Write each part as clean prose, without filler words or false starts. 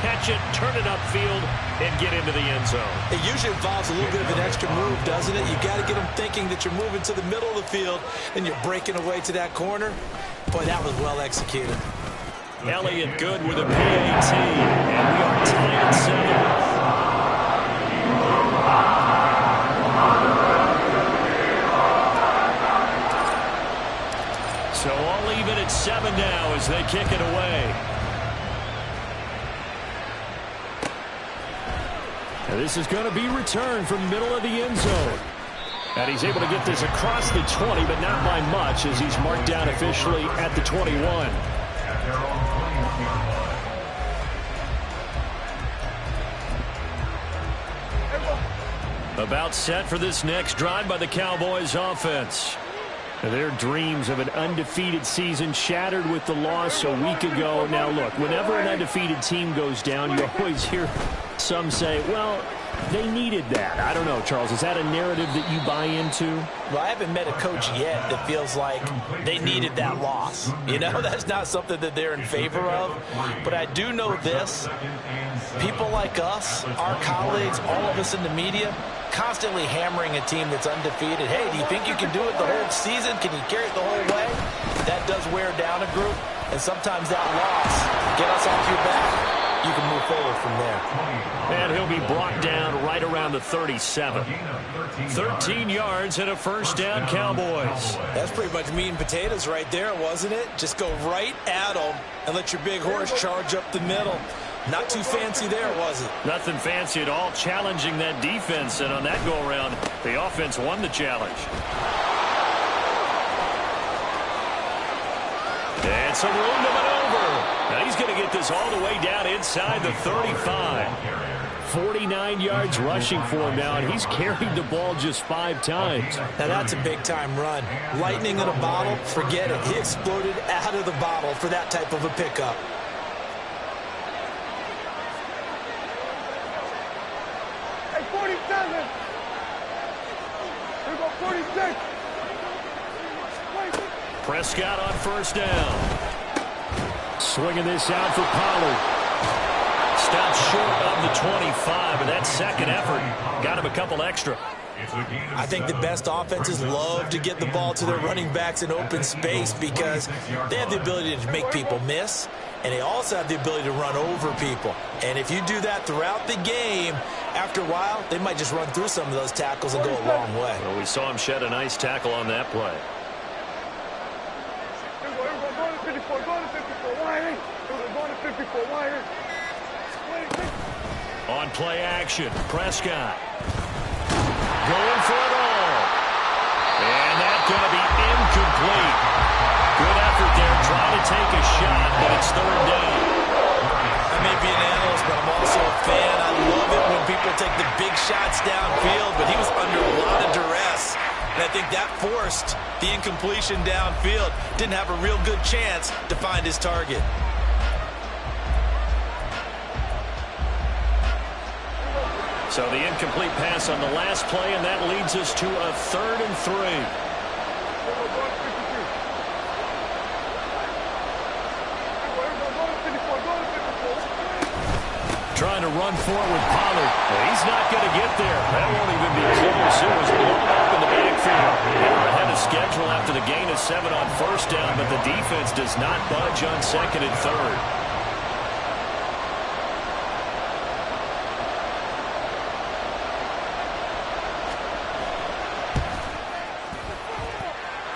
catch it, turn it upfield, and get into the end zone. It usually involves a little bit of an extra move, doesn't it? You got to get them thinking that you're moving to the middle of the field, and you're breaking away to that corner. Boy, that was well executed. Elliott good with a PAT, and we are tied at 7. So all even at 7 now as they kick it away. And this is going to be returned from middle of the end zone. And he's able to get this across the 20, but not by much as he's marked down officially at the 21. About set for this next drive by the Cowboys offense. Their dreams of an undefeated season shattered with the loss a week ago. Now, look, whenever an undefeated team goes down, you always hear some say, well, they needed that. I don't know, Charles. Is that a narrative that you buy into? Well, I haven't met a coach yet that feels like they needed that loss. You know, that's not something that they're in favor of. But I do know this. People like us, our colleagues, all of us in the media, constantly hammering a team that's undefeated. Hey, do you think you can do it the whole season? Can you carry it the whole way? That does wear down a group. And sometimes that loss, get us off your back. You can move forward from there. And he'll be brought down right around the 37. 13 yards and a first down, Cowboys. That's pretty much meat and potatoes right there, wasn't it? Just go right at them and let your big horse charge up the middle. Not too fancy there, was it? Nothing fancy at all, challenging that defense. And on that go-around, the offense won the challenge. And some room to maneuver. Now he's going to get this all the way down inside the 35. 49 yards rushing for him now, and he's carried the ball just 5 times. Now that's a big-time run. Lightning in a bottle, forget it. He exploded out of the bottle for that type of a pickup. Hey, 47. Here we go, 46. Prescott on first down. Swinging this out for Pollard. Stopped short of the 25, but that second effort got him a couple extra. I think the best offenses love to get the ball to their running backs in open space because they have the ability to make people miss, and they also have the ability to run over people. And if you do that throughout the game, after a while, they might just run through some of those tackles and go a long way. Well, we saw him shed a nice tackle on that play. On play action, Prescott going for it all. And that's going to be incomplete. Good effort there, trying to take a shot, but it's third down. I may be an analyst, but I'm also a fan. I love it when people take the big shots downfield, but he was under a lot of duress. And I think that forced the incompletion downfield. Didn't have a real good chance to find his target. So the incomplete pass on the last play, and that leads us to a 3rd and 3. Trying to run for it with Pollard. He's not going to get there. That won't even be close. It was blown up in the backfield. They were ahead of schedule after the gain of 7 on first down, but the defense does not budge on 2nd and 3rd.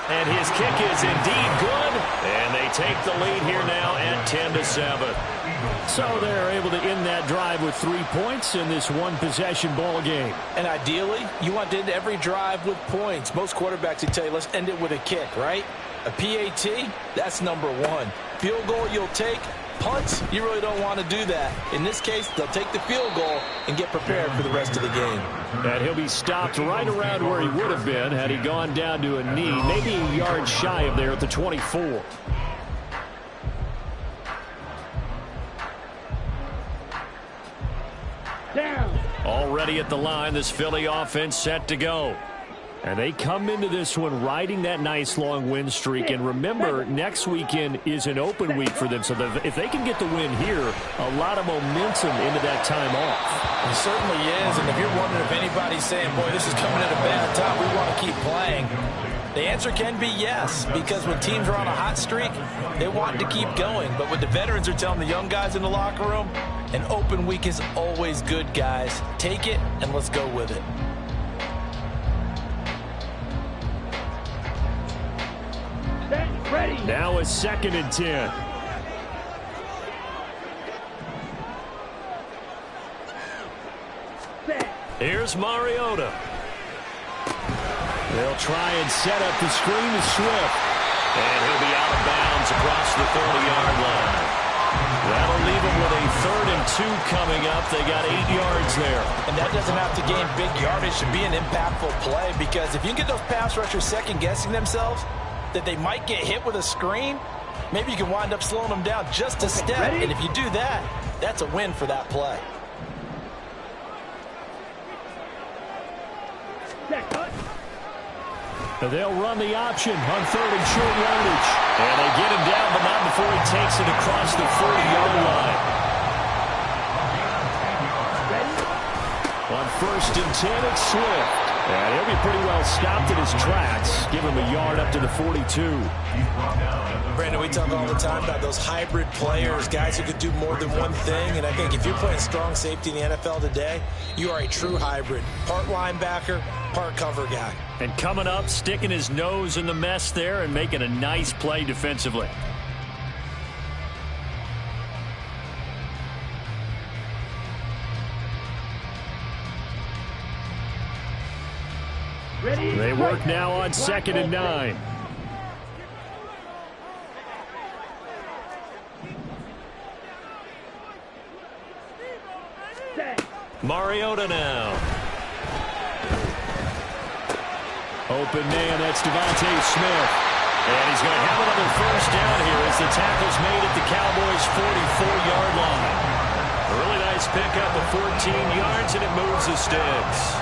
And his kick is indeed good. And they take the lead here now at 10-7. So they're able to end that drive with 3 points in this one-possession ball game. And ideally, you want to end every drive with points. Most quarterbacks would tell you, let's end it with a kick, right? A PAT, that's number 1. Field goal you'll take. Punts, you really don't want to do that. In this case, they'll take the field goal and get prepared for the rest of the game. And he'll be stopped right around where he would have been had he gone down to a knee, maybe a yard shy of there at the 24. Down. Already at the line, this Philly offense set to go. And they come into this one riding that nice long win streak. And remember, next weekend is an open week for them. So if they can get the win here, a lot of momentum into that time off. It certainly is. And if you're wondering if anybody's saying, boy, this is coming at a bad time, we want to keep playing, the answer can be yes. Because when teams are on a hot streak, they want to keep going. But what the veterans are telling the young guys in the locker room, an open week is always good, guys. Take it and let's go with it. Ready. Now a 2nd and 10. Here's Mariota. They'll try and set up the screen to Swift. And he'll be out of bounds across the 30-yard line. That'll leave them with a 3rd and 2 coming up. They got 8 yards there. And that doesn't have to gain big yardage to be an impactful play, because if you can get those pass rushers second-guessing themselves that they might get hit with a screen, maybe you can wind up slowing them down just a step. Ready? And if you do that, that's a win for that play. They'll run the option on 3rd and short yardage. And they get him down, but not before he takes it across the 40-yard line. On 1st and 10, it's Swift. And he'll be pretty well stopped in his tracks. Give him a yard up to the 42. Brandon, we talk all the time about those hybrid players, guys who could do more than one thing. And I think if you're playing strong safety in the NFL today, you are a true hybrid. Part linebacker, part cover guy. And coming up, sticking his nose in the mess there and making a nice play defensively. Ready. They work now on 2nd and 9. Mariota now. Open man, that's Devontae Smith. And he's going to have another 1st down here as the tackle's made at the Cowboys' 44-yard line. A really nice pickup of 14 yards, and it moves the sticks.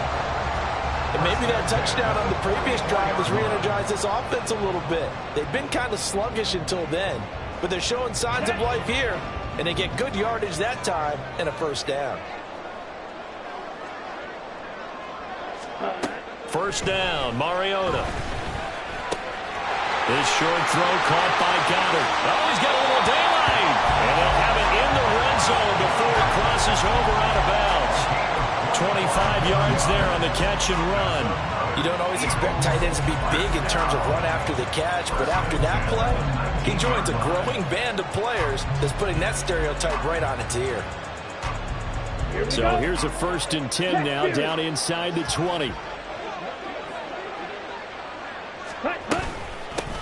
And maybe that touchdown on the previous drive has re-energized this offense a little bit. They've been kind of sluggish until then, but they're showing signs of life here, and they get good yardage that time and a 1st down. 1st down, Mariota. This short throw caught by Goddard. Oh, he's got a little daylight. And they'll have it in the red zone before it crosses over out of bounds. 25 yards there on the catch and run. You don't always expect tight ends to be big in terms of run after the catch, but after that play, he joins a growing band of players that's putting that stereotype right on its ear. So here's a 1st and 10 now, down inside the 20.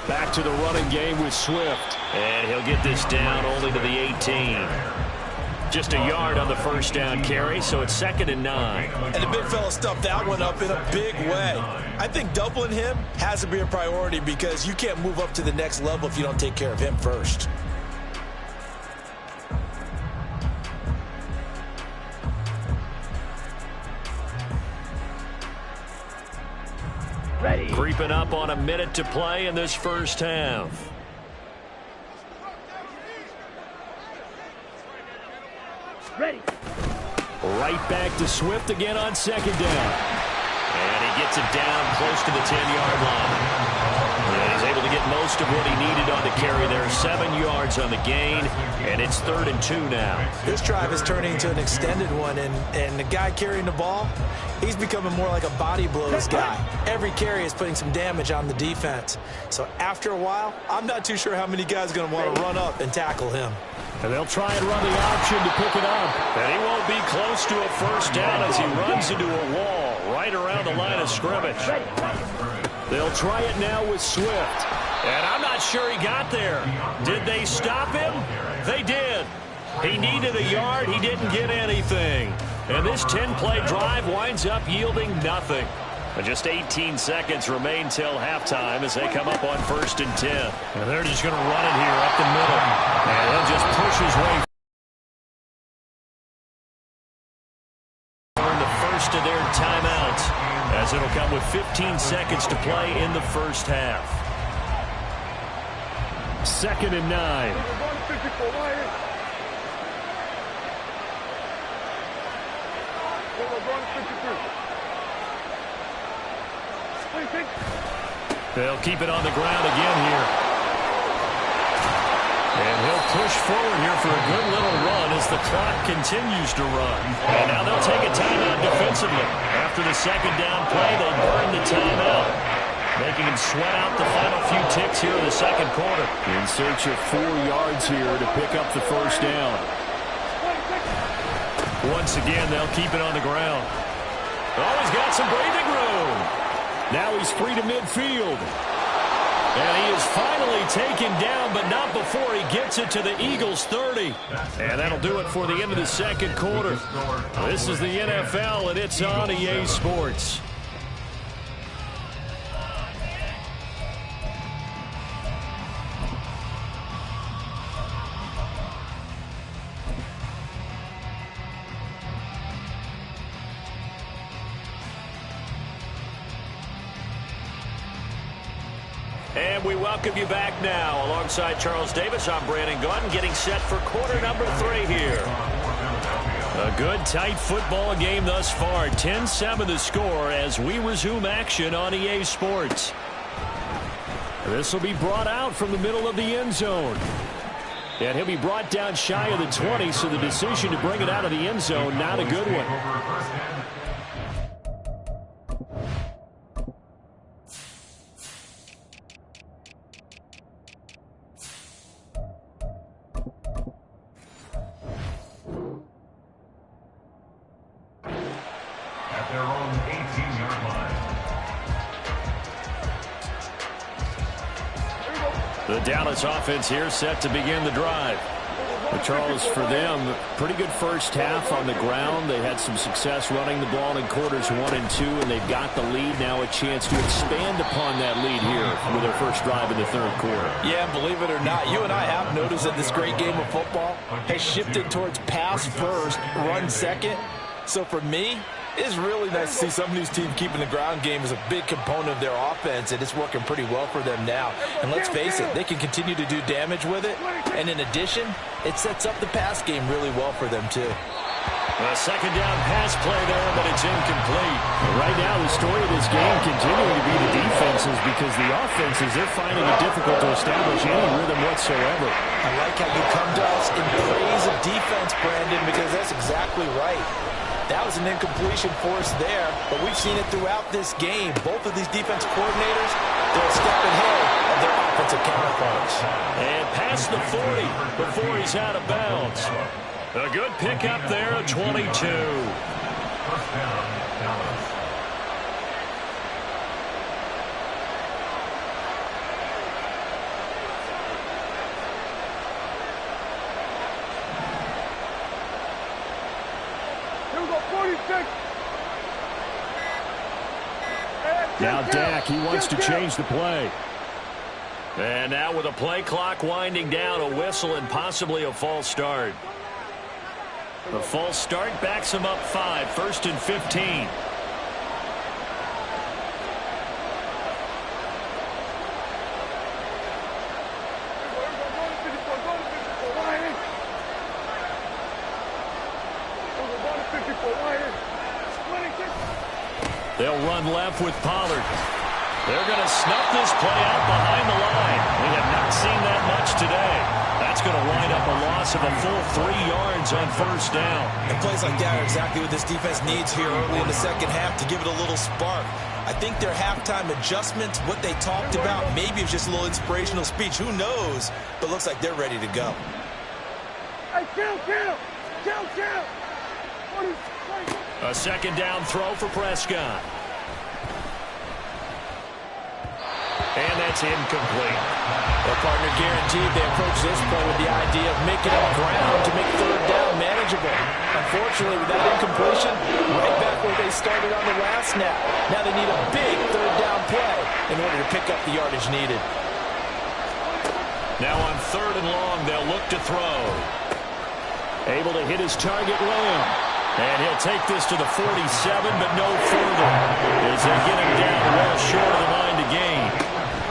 Back to the running game with Swift. And he'll get this down only to the 18. Just a yard on the 1st down carry, so it's 2nd and 9. And the big fella stuffed that one up in a big way. I think doubling him has to be a priority, because you can't move up to the next level if you don't take care of him first. Ready. Creeping up on a minute to play in this 1st half. Ready. Right back to Swift again on 2nd down. And he gets it down close to the 10-yard line. And he's able to get most of what he needed on the carry there. 7 yards on the gain, and it's 3rd and 2 now. This drive is turning into an extended one, and the guy carrying the ball, he's becoming more like a body blows guy. Every carry is putting some damage on the defense. So after a while, I'm not too sure how many guys are going to want to run up and tackle him. And they'll try and run the option to pick it up. And he won't be close to a 1st down as he runs into a wall right around the line of scrimmage. They'll try it now with Swift. And I'm not sure he got there. Did they stop him? They did. He needed a yard. He didn't get anything. And this 10-play drive winds up yielding nothing. And just 18 seconds remain till halftime as they come up on 1st and 10. And they're just going to run it here up the middle. And he'll just push his way. The first of their timeouts as as it'll come with 15 seconds to play in the first half. 2nd and 9. They'll keep it on the ground again here. And he'll push forward here for a good little run as the clock continues to run. And now they'll take a timeout defensively. After the 2nd down play, they burn the timeout, making him sweat out the final few ticks here in the 2nd quarter. In search of 4 yards here to pick up the 1st down. Once again, they'll keep it on the ground. Oh, he's got some breathing room. Now he's free to midfield. And he is finally taken down, but not before he gets it to the Eagles' 30. And that'll do it for the end of the 2nd quarter. This is the NFL, and it's on EA Sports. And we welcome you back now. Alongside Charles Davis, I'm Brandon Gunn, getting set for quarter number 3 here. A good, tight football game thus far. 10-7 the score as we resume action on EA Sports. This will be brought out from the middle of the end zone. And he'll be brought down shy of the 20, so the decision to bring it out of the end zone, not a good one. The Dallas offense here set to begin the drive. But Charles, for them, pretty good first half on the ground. They had some success running the ball in quarters 1 and 2, and they've got the lead. Now a chance to expand upon that lead here with their first drive in the 3rd quarter. Yeah, and believe it or not, you and I have noticed that this great game of football has shifted towards pass first, run second. So for me, it's really nice to see some of these teams keeping the ground game as a big component of their offense, and it's working pretty well for them now. And let's face it, they can continue to do damage with it. And in addition, it sets up the pass game really well for them, too. A 2nd down pass play there, but it's incomplete. Right now, the story of this game continuing to be the defenses, because the offenses, they're finding it difficult to establish any rhythm whatsoever. I like how you come to us in praise of defense, Brandon, because that's exactly right. That was an incompletion for us there, but we've seen it throughout this game. Both of these defense coordinators, they're a step ahead of their offensive counterparts. And past the 40 before he's out of bounds. A good pickup there, a 22. Now Dak, he wants to change the play. And now with a play clock winding down, a whistle and possibly a false start. The false start backs him up 5, 1st and 15. They'll run left with Pollard. They're going to snuff this play out behind the line. We have not seen that much today. That's going to wind up a loss of a full 3 yards on 1st down. And plays like that are exactly what this defense needs here early in the 2nd half to give it a little spark. I think their halftime adjustments, what they talked about, maybe it's just a little inspirational speech. Who knows? But looks like they're ready to go. Hey, count! A 2nd down throw for Prescott. And that's incomplete. Well, partner, guaranteed they approach this play with the idea of making up ground to make 3rd down manageable. Unfortunately, with that incompletion, right back where they started on the last snap. Now they need a big 3rd down play in order to pick up the yardage needed. Now on 3rd and long, they'll look to throw. Able to hit his target, Lamb. And he'll take this to the 47, but no further, as they get him down well short of the line to gain.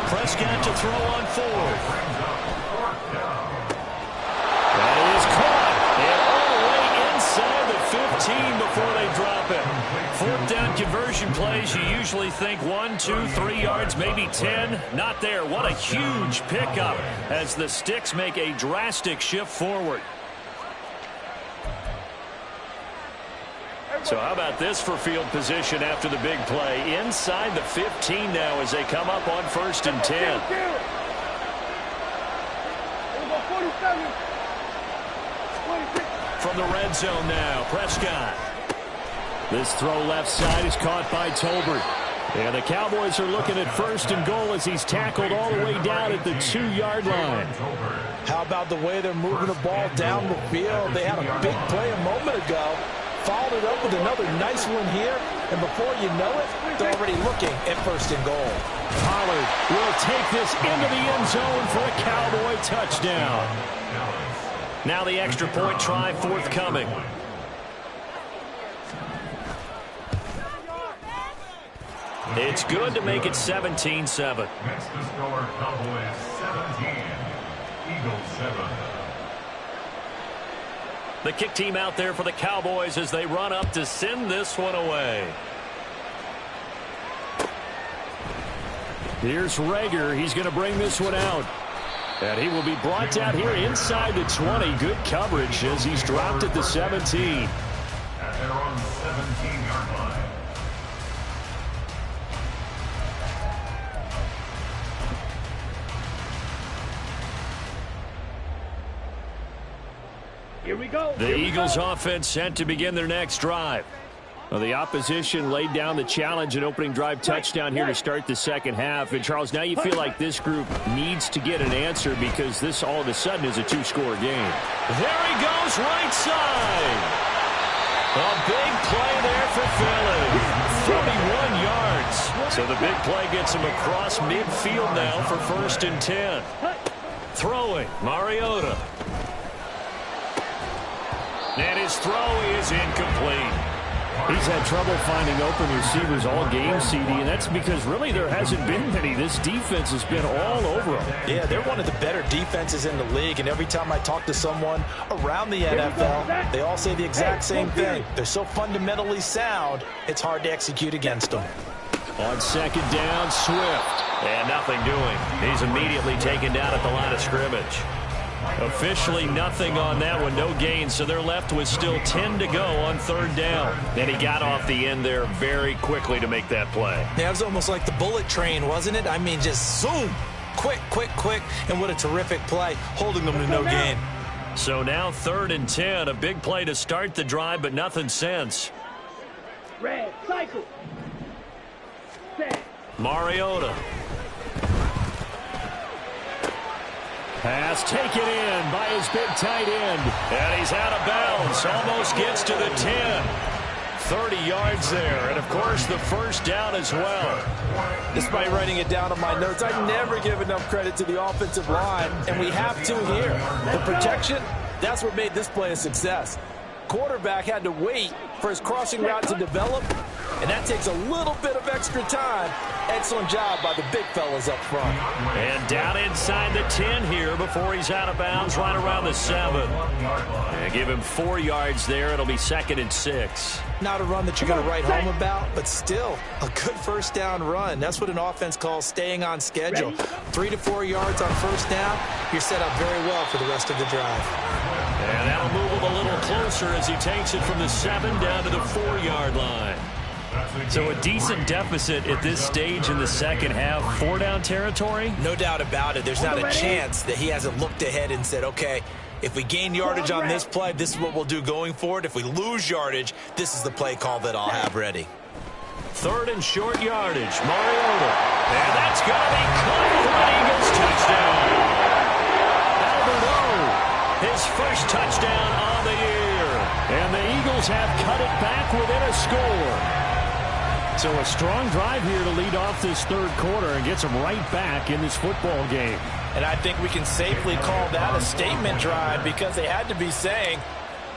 Prescott to throw on fourth. That is caught. And all the way inside the 15 before they drop it. Fourth down conversion plays, you usually think 1, 2, 3 yards, maybe 10. Not there. What a huge pickup as the Sticks make a drastic shift forward. So how about this for field position after the big play? Inside the 15 now as they come up on 1st and 10. From the red zone now, Prescott. This throw left side is caught by Tolbert. And the Cowboys are looking at 1st and goal as he's tackled all the way down at the 2-yard line. How about the way they're moving the ball down the field? They had a big play a moment ago. Followed it up with another nice one here, and before you know it, they're already looking at 1st and goal. Pollard will take this into the end zone for a Cowboy touchdown. Now the extra point try forthcoming. It's good to make it 17-7. Next to score, Cowboys 17, Eagles 7. The kick team out there for the Cowboys as they run up to send this one away. Here's Rager. He's going to bring this one out. And he will be brought down here inside the 20. Good coverage as he's dropped at the 17. At their own 17-yard line. Here we go. The Eagles offense set to begin their next drive. Well, the opposition laid down the challenge and opening drive touchdown here to start the second half. And, Charles, now you feel like this group needs to get an answer because this all of a sudden is a 2-score game. There he goes, right side. A big play there for Philly. 31 yards. So the big play gets him across midfield now for 1st and 10. Throwing, Mariota. And his throw is incomplete. He's had trouble finding open receivers all game, CD, and that's because really there hasn't been many. This defense has been all over them. Yeah, they're one of the better defenses in the league, and every time I talk to someone around the NFL, they all say the exact same thing. They're so fundamentally sound, it's hard to execute against them. On 2nd down, Swift. And nothing doing. He's immediately taken down at the line of scrimmage. Officially nothing on that one, no gain, so they're left with still 10 to go on 3rd down. And he got off the end there very quickly to make that play. Yeah, it was almost like the bullet train, wasn't it? I mean, just zoom, quick, and what a terrific play, holding them to no gain. So now 3rd and 10, a big play to start the drive, but nothing since. Red, cycle. Set. Mariota. Pass taken in by his big tight end. And he's out of bounds. Almost gets to the 10. 30 yards there. And, of course, the 1st down as well. Despite writing it down on my notes, I never give enough credit to the offensive line, and we have to here. The protection, that's what made this play a success. Quarterback had to wait for his crossing route to develop, and that takes a little bit of extra time. Excellent job by the big fellas up front. And down inside the 10 here before he's out of bounds right around the 7. And give him 4 yards there. It'll be 2nd and 6. Not a run that you're going to write home about, but still a good 1st down run. That's what an offense calls staying on schedule. 3 to 4 yards on 1st down. You're set up very well for the rest of the drive. And that'll move him a little closer as he takes it from the 7 down to the 4-yard line. So a decent deficit at this stage in the second half. 4-down territory? No doubt about it. There's not a chance that he hasn't looked ahead and said, okay, if we gain yardage on this play, this is what we'll do going forward. If we lose yardage, this is the play call that I'll have ready. 3rd and short yardage. Mariota. And that's going to be caught for an Eagles touchdown. Albert O, his first touchdown on the year. And the Eagles have cut it back within a score. So a strong drive here to lead off this 3rd quarter and gets them right back in this football game. And I think we can safely call that a statement drive because they had to be saying,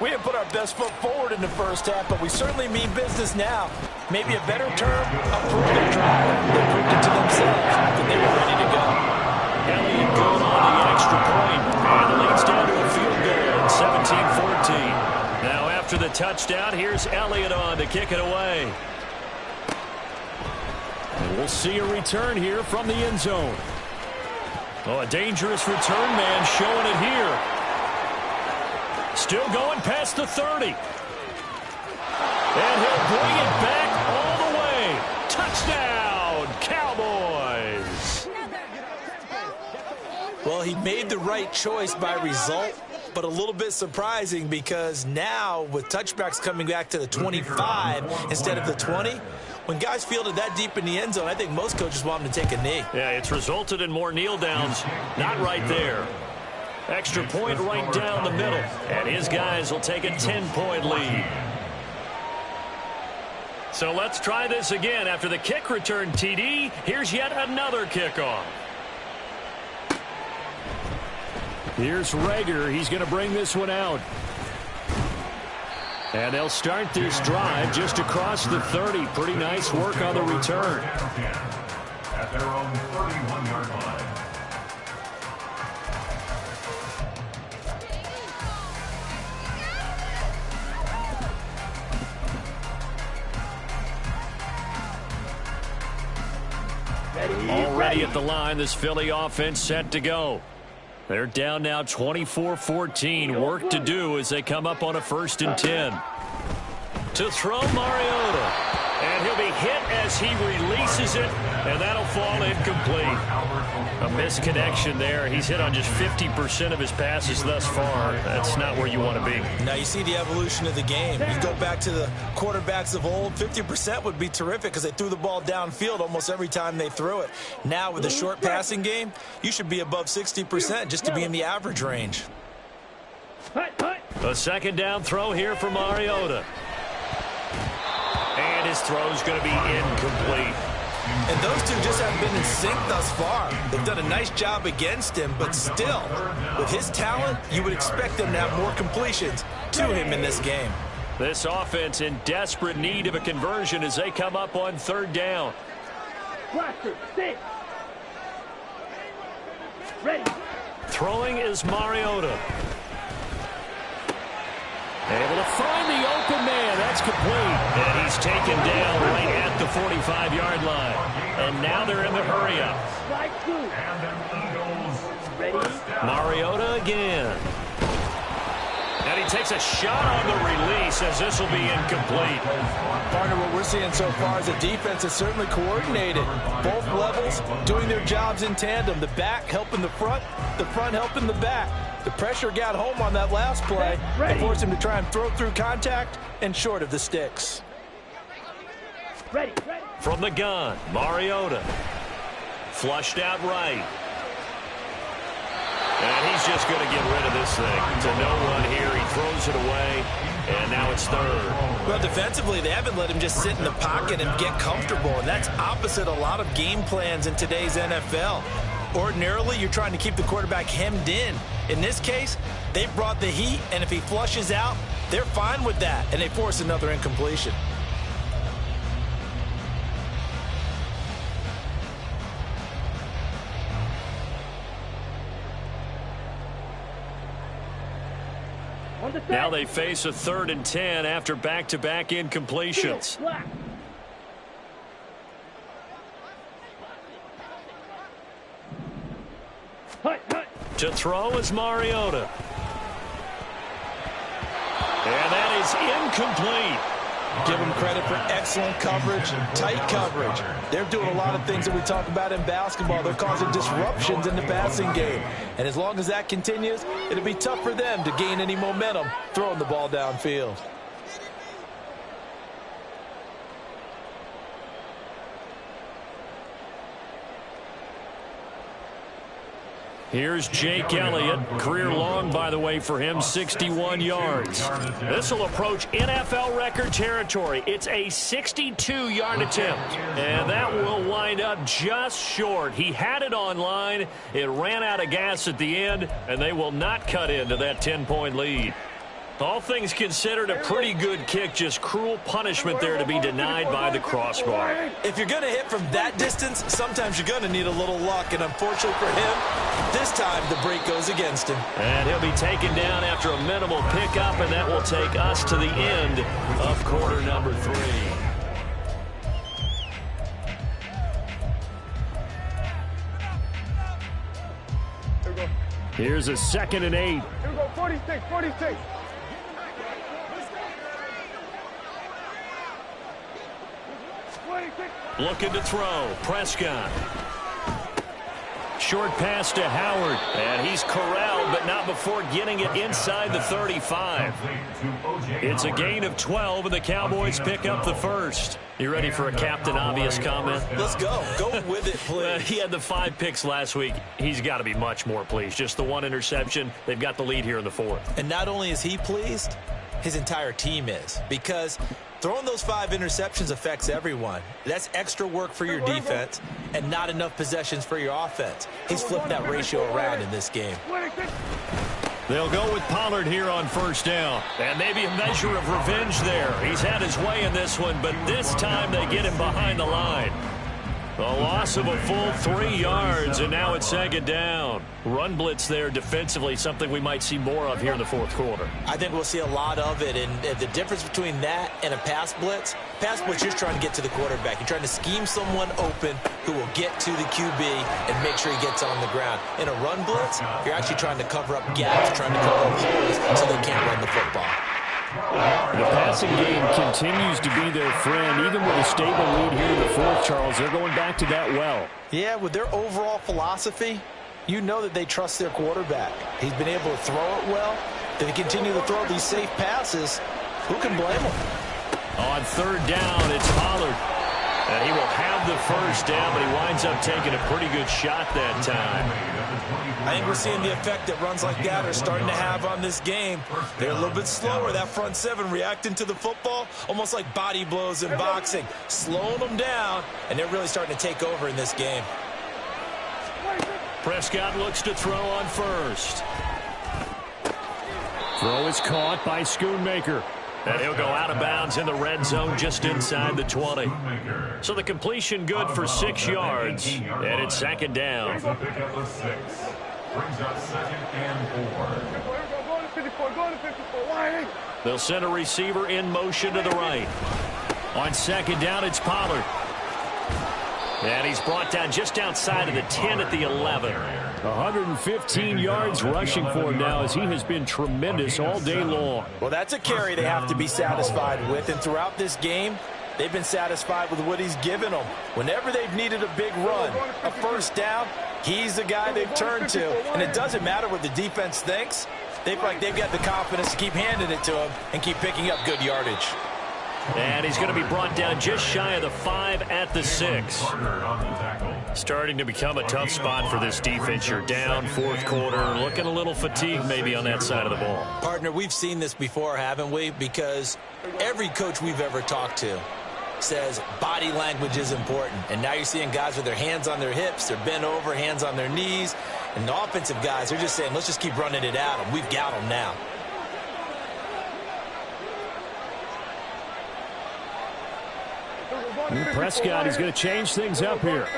We didn't put our best foot forward in the first half, but we certainly mean business now. Maybe a better term, a proven drive. They proved it to themselves that they were ready to go. Elliott going on the extra point, and the lead's down to a field goal, 17-14. Now after the touchdown, here's Elliott on to kick it away. And we'll see a return here from the end zone. Oh, a dangerous return man showing it here. Still going past the 30. And he'll bring it back all the way. Touchdown, Cowboys. Well, he made the right choice by result, but a little bit surprising because now with touchbacks coming back to the 25 instead of the 20, when guys fielded that deep in the end zone, I think most coaches want them to take a knee. Yeah, it's resulted in more kneel downs. Not right there. Extra point right down the middle. And his guys will take a 10-point lead. So let's try this again. After the kick return TD, here's yet another kickoff. Here's Rager. He's going to bring this one out. And they'll start this drive just across the 30. Pretty nice work on the return. At their own 31-yard line. Already at the line, this Philly offense set to go. They're down now 24-14. Work to do as they come up on a 1st and 10. To throw Mariota. And he'll be hit as he releases it, and that'll fall incomplete. A misconnection there. He's hit on just 50% of his passes thus far. That's not where you want to be. Now you see the evolution of the game. You go back to the quarterbacks of old, 50% would be terrific because they threw the ball downfield almost every time they threw it. Now with the short passing game, you should be above 60% just to be in the average range. A second down throw here for Mariota. And his throw's going to be incomplete. And those two just haven't been in sync thus far. They've done a nice job against him, but still, with his talent, you would expect them to have more completions to him in this game. This offense in desperate need of a conversion as they come up on 3rd down. Blaster, sit. Ready. Throwing is Mariota. Able to find the open man. That's complete. And he's taken down right at the 45-yard line. And now they're in the hurry-up. Ready. Mariota again. And he takes a shot on the release as this will be incomplete. Partner, what we're seeing so far is the defense is certainly coordinated. Both levels doing their jobs in tandem. The back helping the front helping the back. The pressure got home on that last play and forced him to try and throw through contact and short of the sticks. Ready. From the gun, Mariota. Flushed out right. And he's just going to get rid of this thing. To no one here. He throws it away. And now it's 3rd. Well, defensively, they haven't let him just sit in the pocket and get comfortable. And that's opposite a lot of game plans in today's NFL. Ordinarily, you're trying to keep the quarterback hemmed in. In this case, they brought the heat, and if he flushes out, they're fine with that, and they force another incompletion. Now they face a 3rd and 10 after back-to-back incompletions. To throw is Mariota. And that is incomplete. Give them credit for excellent coverage, tight coverage. They're doing a lot of things that we talk about in basketball. They're causing disruptions in the passing game. And as long as that continues, it'll be tough for them to gain any momentum throwing the ball downfield. Here's Jake Elliott. Career long, by the way, for him, 61 yards. This will approach NFL record territory. It's a 62-yard attempt. And that will wind up just short. He had it on line. It ran out of gas at the end, and they will not cut into that 10-point lead. All things considered, a pretty good kick. Just cruel punishment there to be denied by the crossbar. If you're going to hit from that distance, sometimes you're going to need a little luck. And unfortunately for him, this time the break goes against him. And he'll be taken down after a minimal pickup, and that will take us to the end of quarter number 3. Here's a 2nd and 8. Here we go, 46, 46. Looking to throw. Prescott. Short pass to Howard. And he's corralled, but not before getting it inside the 35. It's a gain of 12, and the Cowboys pick up the first. You ready for a Captain Obvious comment? Let's go. Go with it, please. He had the 5 picks last week. He's got to be much more pleased. Just the 1 interception. They've got the lead here in the 4th. And not only is he pleased, his entire team is. Because throwing those 5 interceptions affects everyone. That's extra work for your defense and not enough possessions for your offense. He's flipped that ratio around in this game. They'll go with Pollard here on 1st down. And maybe a measure of revenge there. He's had his way in this one, but this time they get him behind the line. A loss of a full 3 yards, and now it's 2nd down. Run blitz there defensively, something we might see more of here in the 4th quarter. I think we'll see a lot of it, and the difference between that and a pass blitz, you're just trying to get to the quarterback. You're trying to scheme someone open who will get to the QB and make sure he gets on the ground. In a run blitz, you're actually trying to cover up gaps, trying to cover up holes so they can't run the football. The passing game continues to be their friend. Even with a stable lead here in the 4th, Charles, they're going back to that well. Yeah, with their overall philosophy, you know that they trust their quarterback. He's been able to throw it well. They continue to throw these safe passes. Who can blame them? On 3rd down, it's Pollard. And he will have the 1st down, but he winds up taking a pretty good shot that time. I think we're seeing the effect that runs like that are starting to have on this game. They're a little bit slower, that front 7 reacting to the football, almost like body blows in boxing, slowing them down, and they're really starting to take over in this game. Prescott looks to throw on 1st. Throw is caught by Schoonmaker. And he'll go out of bounds in the red zone just inside the 20. So the completion good for 6 yards. And it's 2nd down. Brings up 2nd and 4. They'll send a receiver in motion to the right. On 2nd down, it's Pollard. And he's brought down just outside of the 10 at the 11. 115 yards rushing for him now, as he has been tremendous all day long. Well, that's a carry they have to be satisfied with. And throughout this game, they've been satisfied with what he's given them. Whenever they've needed a big run, a 1st down, he's the guy they've turned to. And it doesn't matter what the defense thinks. They've got the confidence to keep handing it to him and keep picking up good yardage. And he's going to be brought down just shy of the 5 at the 6. Starting to become a tough spot for this defense. You're down 4th quarter, looking a little fatigued maybe on that side of the ball. Partner, we've seen this before, haven't we? Because every coach we've ever talked to says body language is important. And now you're seeing guys with their hands on their hips, they're bent over, hands on their knees. And the offensive guys, they're just saying, let's just keep running it at them. We've got them now. Prescott is going to change things up here.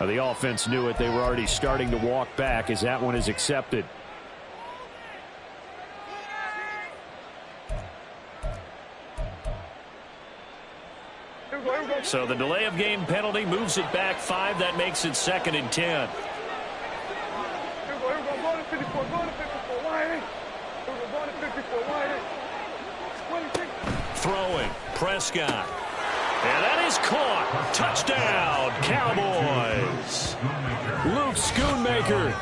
The offense knew it. They were already starting to walk back as that one is accepted. So the delay of game penalty moves it back 5. That makes it 2nd and 10. Throwing, Prescott. And that is caught. Touchdown, Cowboys. Luke Schoonmaker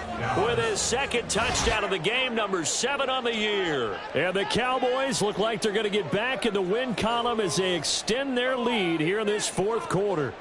with his 2nd touchdown of the game, number 7 on the year. And the Cowboys look like they're going to get back in the win column as they extend their lead here in this 4th quarter.